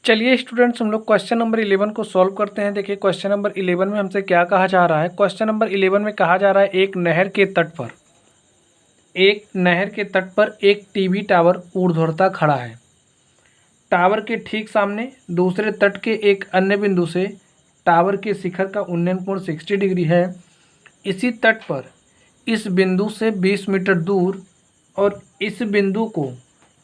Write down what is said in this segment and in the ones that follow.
चलिए स्टूडेंट्स, हम लोग क्वेश्चन नंबर 11 को सॉल्व करते हैं। देखिए क्वेश्चन नंबर 11 में हमसे क्या कहा जा रहा है। क्वेश्चन नंबर 11 में कहा जा रहा है एक नहर के तट पर एक टीवी टावर ऊर्ध्वाधर खड़ा है। टावर के ठीक सामने दूसरे तट के एक अन्य बिंदु से टावर के शिखर का उन्नयन कोण 60 डिग्री है। इसी तट पर इस बिंदु से 20 मीटर दूर और इस बिंदु को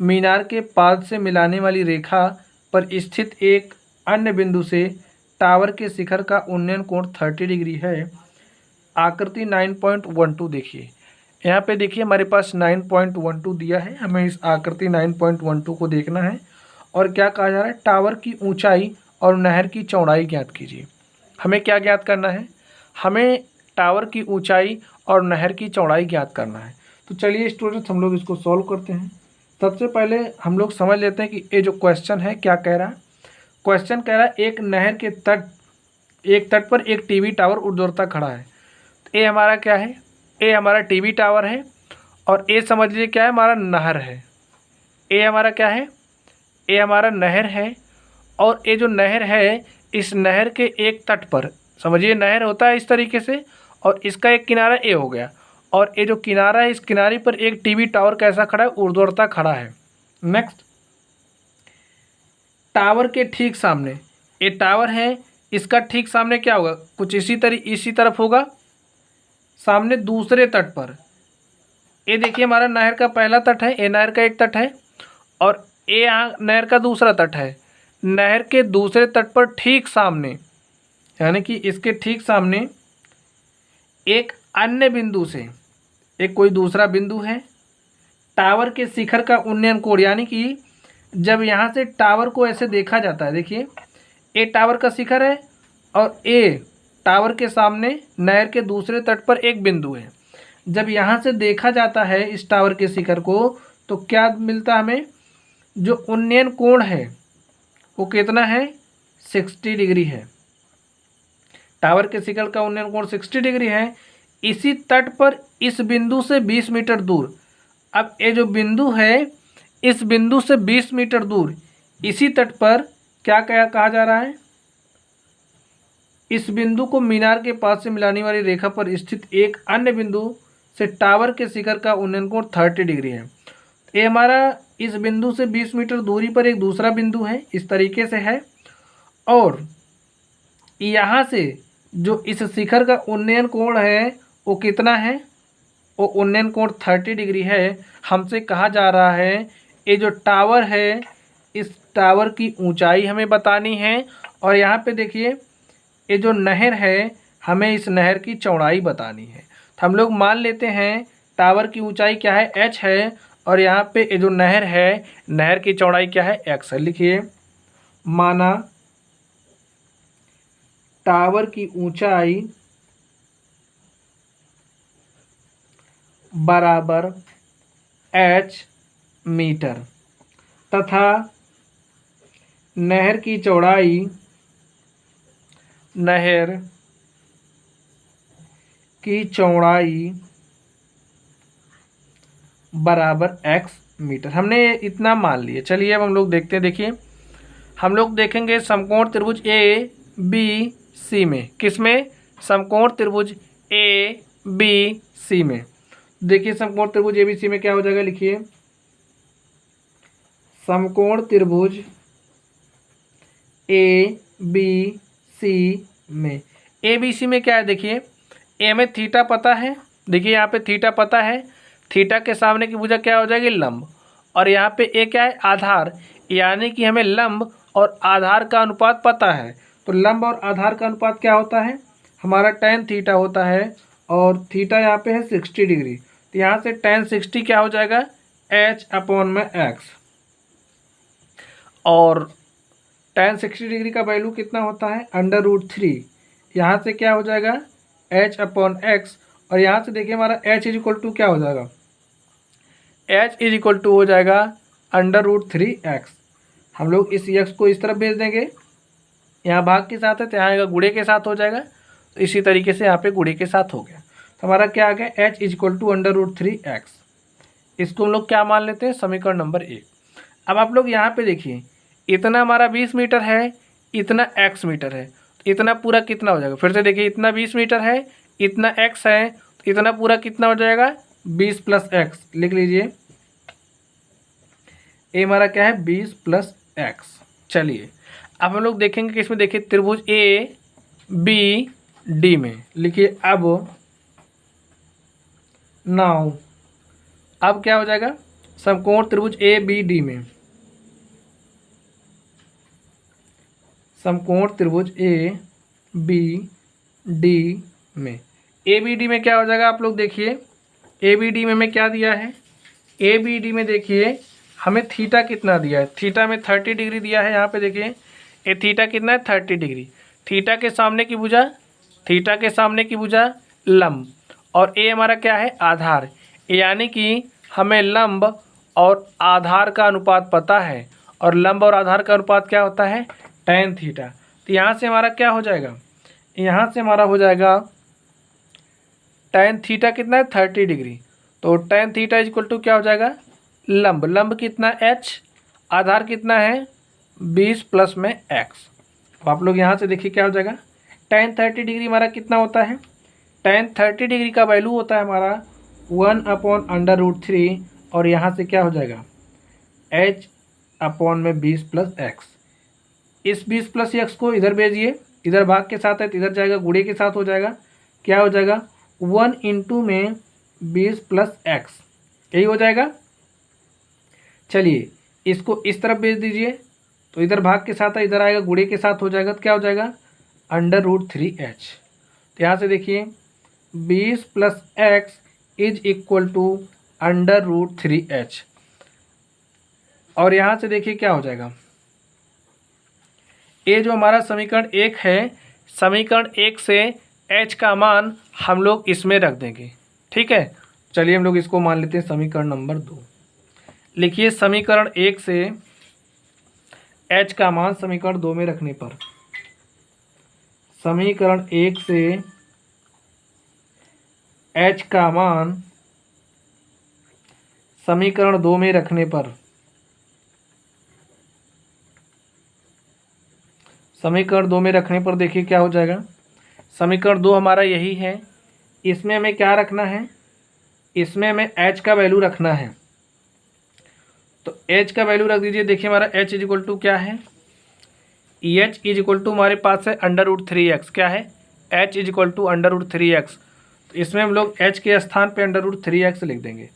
मीनार के पाद से मिलाने वाली रेखा पर स्थित एक अन्य बिंदु से टावर के शिखर का उन्नयन कोण 30 डिग्री है। आकृति 9.12 देखिए, यहाँ पे देखिए हमारे पास 9.12 दिया है। हमें इस आकृति 9.12 को देखना है और क्या कहा जा रहा है, टावर की ऊंचाई और नहर की चौड़ाई ज्ञात कीजिए। हमें क्या ज्ञात करना है, हमें टावर की ऊंचाई और नहर की चौड़ाई ज्ञात करना है। तो चलिए स्टूडेंट्स, हम लोग इसको सॉल्व करते हैं। सबसे पहले हम लोग समझ लेते हैं कि ये जो क्वेश्चन है क्या कह रहा है। क्वेश्चन कह रहा है एक नहर के तट पर एक टीवी टावर ऊर्ध्वाधर खड़ा है। तो ये हमारा क्या है, ये हमारा टीवी टावर है और ये समझ लीजिए क्या है, हमारा नहर है। ये हमारा क्या है, ये हमारा नहर है। और ये जो नहर है, इस नहर के एक तट पर समझिए नहर होता है इस तरीके से, और इसका एक किनारा ए हो गया, और ये जो किनारा है इस किनारे पर एक टीवी टावर कैसा खड़ा है, ऊर्ध्वाधर खड़ा है। नेक्स्ट, टावर के ठीक सामने ये टावर है, इसका ठीक सामने क्या होगा, कुछ इसी तरफ होगा। सामने दूसरे तट पर ये देखिए हमारा नहर का पहला तट है, ये नहर का एक तट है, और ये यहाँ नहर का दूसरा तट है। नहर के दूसरे तट पर ठीक सामने, यानी कि इसके ठीक सामने एक अन्य बिंदु से एक कोई दूसरा बिंदु है। टावर के शिखर का उन्नयन कोण, यानी कि जब यहाँ से टावर को ऐसे देखा जाता है, देखिए ये टावर का शिखर है और ये टावर के सामने नहर के दूसरे तट पर एक बिंदु है। जब यहाँ से देखा जाता है इस टावर के शिखर को, तो क्या मिलता है हमें, जो उन्नयन कोण है वो कितना है, 60 डिग्री है। टावर के शिखर का उन्नयन कोण 60 डिग्री है। इसी तट पर इस बिंदु से 20 मीटर दूर, अब ये जो बिंदु है इस बिंदु से 20 मीटर दूर इसी तट पर क्या कहा जा रहा है, इस बिंदु को मीनार के पास से मिलाने वाली रेखा पर स्थित एक अन्य बिंदु से टावर के शिखर का उन्नयन कोण 30 डिग्री है। ये हमारा इस बिंदु से 20 मीटर दूरी पर एक दूसरा बिंदु है, इस तरीके से है। और यहाँ से जो इस शिखर का उन्नयन कोण है वो कितना है, वो उन्नयन कोण 30 डिग्री है। हमसे कहा जा रहा है ये जो टावर है इस टावर की ऊंचाई हमें बतानी है, और यहाँ पे देखिए ये जो नहर है हमें इस नहर की चौड़ाई बतानी है। तो हम लोग मान लेते हैं टावर की ऊंचाई क्या है, h है, और यहाँ पे ये जो नहर है नहर की चौड़ाई क्या है, x है। लिखिए, माना टावर की ऊंचाई बराबर h मीटर तथा नहर की चौड़ाई बराबर x मीटर। हमने इतना मान लिया। चलिए अब हम लोग देखते हैं। देखिए हम लोग देखेंगे समकोण त्रिभुज ए बी सी में, किसमें, समकोण त्रिभुज ए बी सी में। देखिए समकोण त्रिभुज ए बी सी में क्या हो जाएगा, लिखिए समकोण त्रिभुज ए बी सी में, ए बी सी में क्या है, देखिए ए में थीटा पता है, देखिए यहाँ पे थीटा पता है, थीटा के सामने की भुजा क्या हो जाएगी, लंब, और यहाँ पे ए क्या है, आधार, यानी कि हमें लंब और आधार का अनुपात पता है। तो लंब और आधार का अनुपात क्या होता है, हमारा tan थीटा होता है, और थीटा यहाँ पे है 60 डिग्री। तो यहाँ से tan 60 क्या हो जाएगा, h/x, और tan 60 डिग्री का वैल्यू कितना होता है, √3। यहाँ से क्या हो जाएगा, h/x, और यहाँ से देखिए हमारा h = क्या हो जाएगा, h = हो जाएगा √3x। हम लोग इस x को इस तरफ भेज देंगे, यहाँ भाग के साथ है तो यहाँ गुणे के साथ हो जाएगा, तो इसी तरीके से यहाँ पे गुणे के साथ हो गया। तो हमारा क्या आ गया, h = √3x। इसको हम लोग क्या मान लेते हैं, समीकरण नंबर 1। अब आप लोग यहाँ पे देखिए इतना हमारा 20 मीटर है, इतना x मीटर है, तो इतना पूरा कितना हो जाएगा? फिर से देखिए, इतना 20 मीटर है, इतना x है, तो इतना पूरा कितना हो जाएगा? 20 प्लस x। लिख लीजिए, ए हमारा क्या है? 20 प्लस x। चलिए अब हम लोग देखेंगे कि इसमें देखिए त्रिभुज ए बी डी में लिखिए। अब नाउ अब क्या हो जाएगा? समकोण त्रिभुज ए बी डी में, समकोण त्रिभुज ए बी डी में, ए बी डी में क्या हो जाएगा? आप लोग देखिए, ए बी डी में हमें क्या दिया है? ए बी डी में देखिए हमें थीटा कितना दिया है? थीटा में 30 डिग्री दिया है। यहाँ पे देखिए ये थीटा कितना है? 30 डिग्री। थीटा के सामने की भुजा, थीटा के सामने की भुजा लंब, और ए हमारा क्या है? आधार। यानी कि हमें लंब और आधार का अनुपात पता है, और लंब और आधार का अनुपात क्या होता है? tan theta. तो यहाँ से हमारा क्या हो जाएगा? यहाँ से हमारा हो जाएगा tan थीटा कितना है? 30 डिग्री। तो tan theta is equal to क्या हो जाएगा? लंब, लंब कितना h, आधार कितना है? 20 प्लस में x। तो आप लोग यहाँ से देखिए क्या हो जाएगा? tan 30 डिग्री हमारा कितना होता है? tan 30 डिग्री का वैल्यू होता है हमारा 1/√3, और यहाँ से क्या हो जाएगा? h अपॉन में 20 प्लस x। इस 20 प्लस x को इधर भेजिए, इधर भाग के साथ है तो इधर जाएगा, गुणे के साथ हो जाएगा। क्या हो जाएगा? 1 इंटू में 20 प्लस x, यही हो जाएगा। चलिए इसको इस तरफ भेज दीजिए, तो इधर भाग के साथ है, इधर आएगा, गुणे के साथ हो जाएगा, तो क्या हो जाएगा? √3h। तो यहाँ से देखिए 20 plus x is equal to √3h, और यहाँ से देखिए क्या हो जाएगा? ये जो हमारा समीकरण 1 है, समीकरण 1 से h का मान हम लोग इसमें रख देंगे। ठीक है, चलिए हम लोग इसको मान लेते हैं समीकरण नंबर 2। लिखिए समीकरण 1 से h का मान समीकरण 2 में रखने पर, समीकरण 1 से h का मान समीकरण 2 में रखने पर, समीकरण 2 में रखने पर देखिए क्या हो जाएगा? समीकरण 2 हमारा यही है, इसमें हमें क्या रखना है? इसमें हमें h का वैल्यू रखना है। तो h का वैल्यू रख दीजिए। देखिए हमारा h इज इक्वल टू क्या है? h इज इक्वल टू हमारे पास है √3x। क्या है? h is equal to √3x। तो इसमें हम लोग h के स्थान पे √3x लिख देंगे।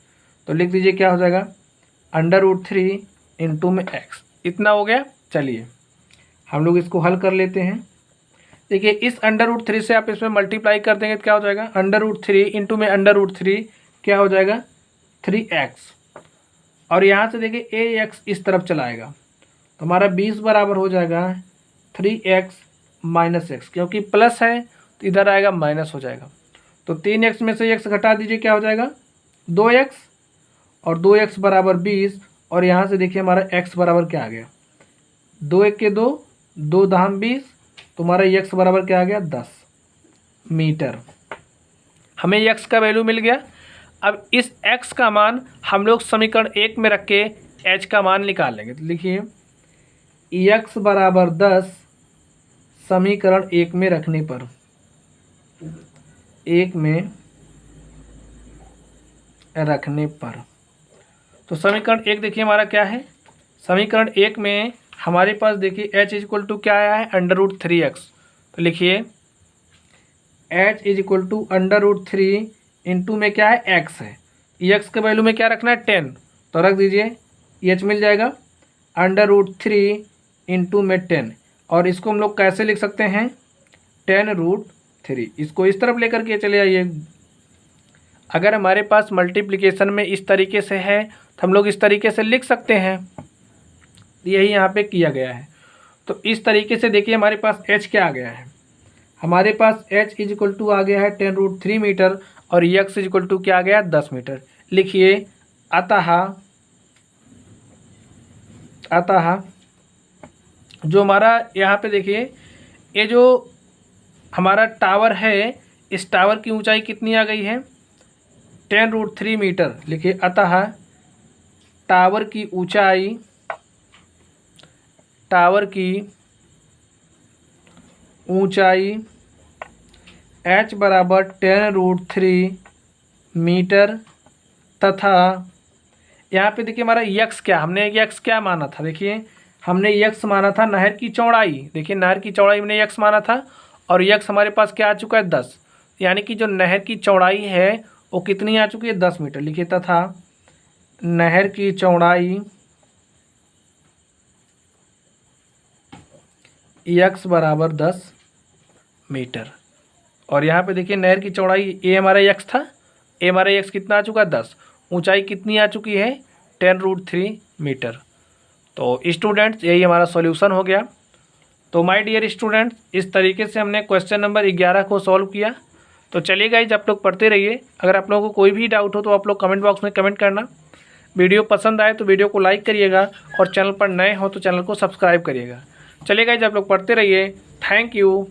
तो लिख दीजिए क्या हो जाएगा? √3 इंटू में x। इतना हो गया। चलिए हम लोग इसको हल कर लेते हैं। देखिए इस √3 से आप इसमें मल्टीप्लाई कर देंगे तो क्या हो जाएगा? √3 इंटू में √3 क्या हो जाएगा? 3x, और यहाँ से देखिए ax इस तरफ चलाएगा, तो हमारा 20 बराबर हो जाएगा 3x माइनस x, क्योंकि प्लस है तो इधर आएगा माइनस हो जाएगा। तो 3x में से x घटा दीजिए, क्या हो जाएगा? 2x, और 2x बराबर 20, और यहाँ से देखिए हमारा x बराबर क्या आ गया? 2 1 के 2, 2 दाम 20, तो हमारा x बराबर क्या आ गया? 10 मीटर। हमें x का वैल्यू मिल गया। अब इस x का मान हम लोग समीकरण 1 में रख के h का मान निकाल लेंगे। तो लिखिए x बराबर 10 समीकरण 1 में रखने पर, 1 में रखने पर, तो समीकरण 1 देखिए हमारा क्या है? समीकरण 1 में हमारे पास देखिए h इज इक्वल टू क्या आया है? √3x। तो लिखिए h is equal to √3 into में क्या है? x है, x के वैल्यू में क्या रखना है? 10, तो रख दीजिए, h मिल जाएगा √3 इंटू में 10, और इसको हम लोग कैसे लिख सकते हैं? 10√3। इसको इस तरफ लेकर के चले आइए। अगर हमारे पास मल्टीप्लिकेशन में इस तरीके से है तो हम लोग इस तरीके से लिख सकते हैं, यही यहाँ पे किया गया है। तो इस तरीके से देखिए हमारे पास h क्या आ गया है? हमारे पास h इज इक्वल टू आ गया है 10√3 मीटर, और x इज इक्वल टू क्या आ गया? 10 मीटर। लिखिए अतः जो हमारा यहाँ पे देखिए, ये जो हमारा टावर है, इस टावर की ऊंचाई कितनी आ गई है? 10√3 मीटर। लिखिए अतः टावर की ऊंचाई टावर की ऊंचाई h बराबर 10√3 मीटर तथा यहाँ पे देखिए हमारा यक्स क्या, हमने यक्स क्या माना था, देखिए हमने यक्स माना था नहर की चौड़ाई, देखिए नहर की चौड़ाई हमने यक्स माना था और यक्स हमारे पास क्या आ चुका है 10, यानी कि जो नहर की चौड़ाई है वो कितनी आ चुकी है 10 मीटर। लिखिए तथा नहर की चौड़ाई यक्स बराबर 10 मीटर। और यहाँ पे देखिए नहर की चौड़ाई ए हमारा यक्स था, ए हमारा यक्स कितना आ चुका है 10, ऊंचाई कितनी आ चुकी है 10√3 मीटर। तो स्टूडेंट्स यही हमारा सॉल्यूशन हो गया। तो माय डियर स्टूडेंट्स, इस तरीके से हमने क्वेश्चन नंबर 11 को सॉल्व किया। तो चलिए गाइस, आप लोग पढ़ते रहिए। अगर आप लोगों को कोई भी डाउट हो तो आप लोग कमेंट बॉक्स में कमेंट करना। वीडियो पसंद आए तो वीडियो को लाइक करिएगा और चैनल पर नए हो तो चैनल को सब्सक्राइब करिएगा। चलिए गाइस, आप लोग पढ़ते रहिए। Thank you.